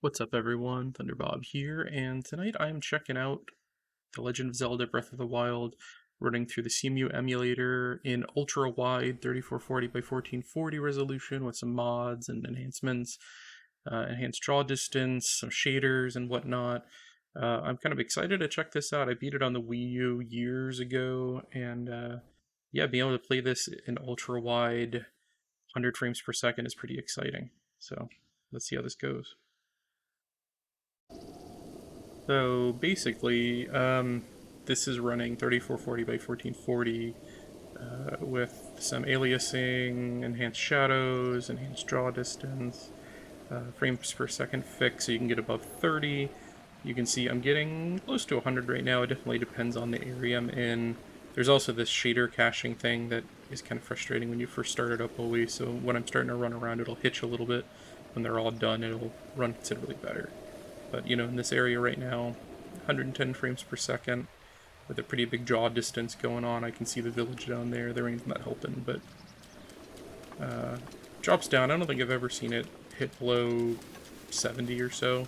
What's up everyone, Thunderbob here, and tonight I'm checking out The Legend of Zelda Breath of the Wild running through the CEMU emulator in ultra-wide 3440 by 1440 resolution with some mods and enhancements, enhanced draw distance, some shaders and whatnot. I'm kind of excited to check this out. I beat it on the Wii U years ago, and yeah, being able to play this in ultra-wide 100 frames per second is pretty exciting. So let's see how this goes. So basically, this is running 3440 by 1440 with some aliasing, enhanced shadows, enhanced draw distance, frames per second fixed so you can get above 30. You can see I'm getting close to 100 right now. It definitely depends on the area I'm in. There's also this shader caching thing that is kind of frustrating when you first start it up always, so when I'm starting to run around it'll hitch a little bit. When they're all done it'll run considerably better. But, you know, in this area right now, 110 frames per second, with a pretty big draw distance going on. I can see the village down there. The rain's not helping, but drops down. I don't think I've ever seen it hit below 70 or so.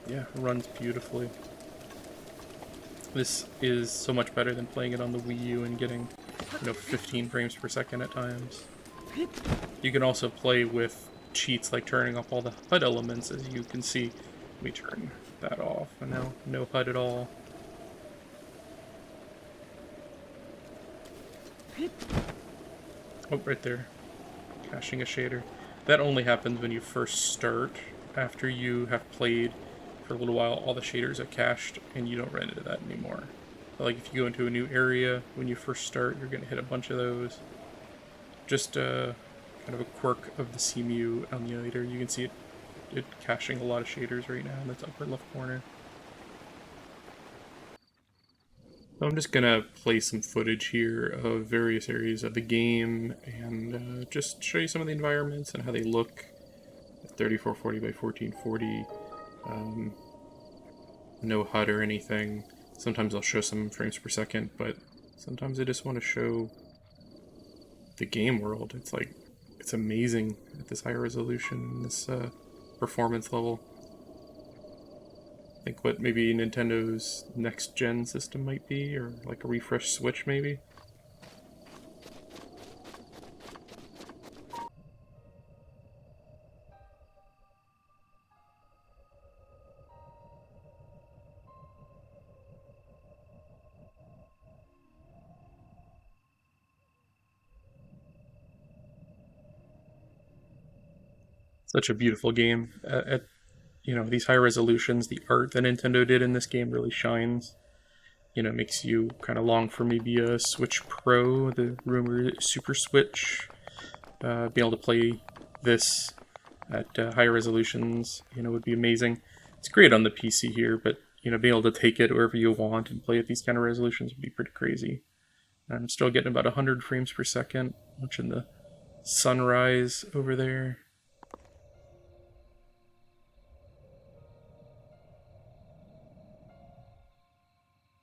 Yeah, it runs beautifully. This is so much better than playing it on the Wii U and getting, 15 frames per second at times. You can also play with cheats like turning off all the HUD elements, as you can see. Let me turn that off, and now no HUD at all. Oh, right there. Caching a shader. That only happens when you first start. After you have played for a little while, all the shaders are cached, and you don't run into that anymore. But like if you go into a new area, when you first start, you're going to hit a bunch of those. Just kind of a quirk of the CEMU emulator. You can see it caching a lot of shaders right now in the upper left corner. So I'm just gonna play some footage here of various areas of the game and just show you some of the environments and how they look at 3440 by 1440. No HUD or anything. Sometimes I'll show some frames per second, but sometimes I just want to show the game world. It's amazing at this higher resolution, this performance level. I think what maybe Nintendo's next gen system might be, or like a refresh Switch maybe. Such a beautiful game. At these high resolutions, the art that Nintendo did in this game really shines. It makes you kind of long for maybe a Switch Pro, the rumored Super Switch. Being able to play this at higher resolutions, would be amazing. It's great on the PC here, but being able to take it wherever you want and play at these kind of resolutions would be pretty crazy. I'm still getting about 100 frames per second, watching the sunrise over there.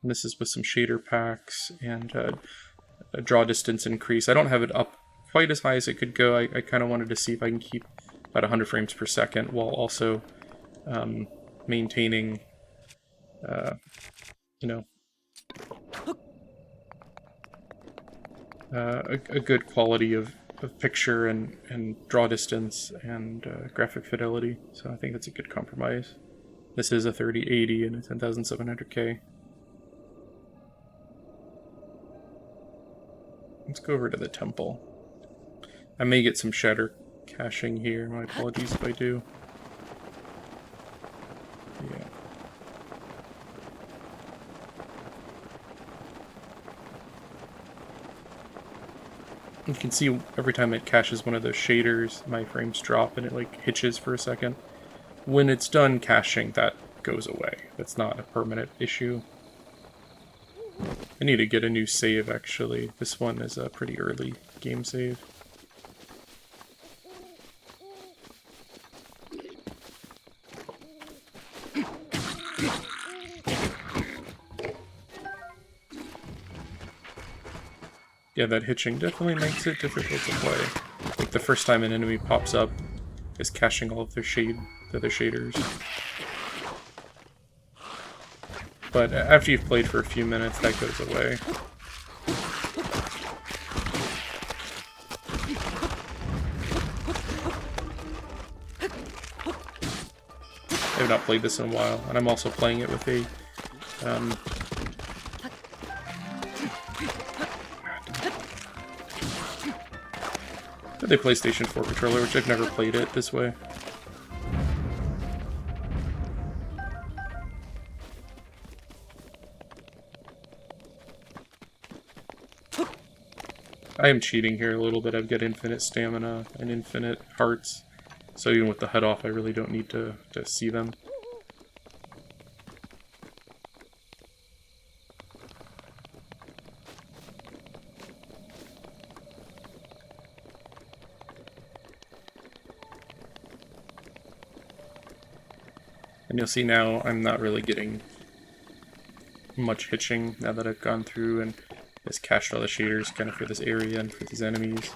And this is with some shader packs and a draw distance increase. I don't have it up quite as high as it could go. I kind of wanted to see if I can keep about 100 frames per second while also maintaining, a good quality of picture and draw distance and graphic fidelity. So I think that's a good compromise. This is a 3080 and a 10700K. Let's go over to the temple. I may get some shader caching here. My apologies if I do. Yeah. You can see every time it caches one of those shaders, my frames drop and it like hitches for a second. When it's done caching, that goes away. That's not a permanent issue. I need to get a new save, actually. This one is a pretty early game save. Yeah, that hitching definitely makes it difficult to play. Like the first time an enemy pops up is caching all of their other shaders. But after you've played for a few minutes, that goes away. I have not played this in a while, and I'm also playing it with a the PlayStation 4 controller, which I've never played it this way. I am cheating here a little bit. I've got infinite stamina and infinite hearts, so even with the HUD off, I really don't need to see them. And you'll see now I'm not really getting much hitching now that I've gone through and just cached all the shaders kind of for this area and for these enemies.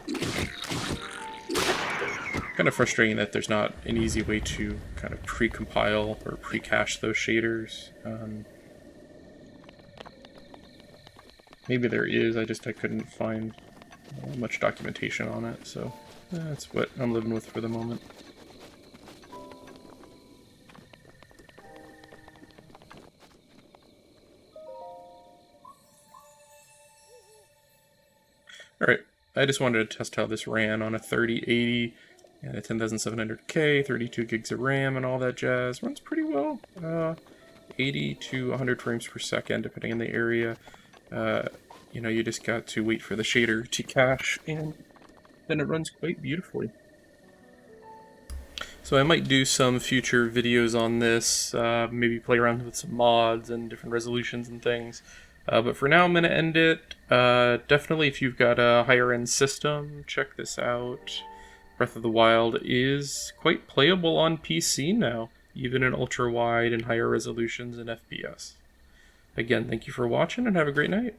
Kind of frustrating that there's not an easy way to kind of pre-compile or pre-cache those shaders. Maybe there is, I couldn't find much documentation on it, so that's what I'm living with for the moment. Alright, I just wanted to test how this ran on a 3080 and a 10700K, 32 gigs of RAM and all that jazz. Runs pretty well. 80 to 100 frames per second, depending on the area. You know, you just got to wait for the shader to cache, and then it runs quite beautifully. So I might do some future videos on this, maybe play around with some mods and different resolutions and things. But for now, I'm going to end it. Definitely, if you've got a higher-end system, check this out. Breath of the Wild is quite playable on PC now, even in ultra-wide and higher resolutions and FPS. Again, thank you for watching, and have a great night.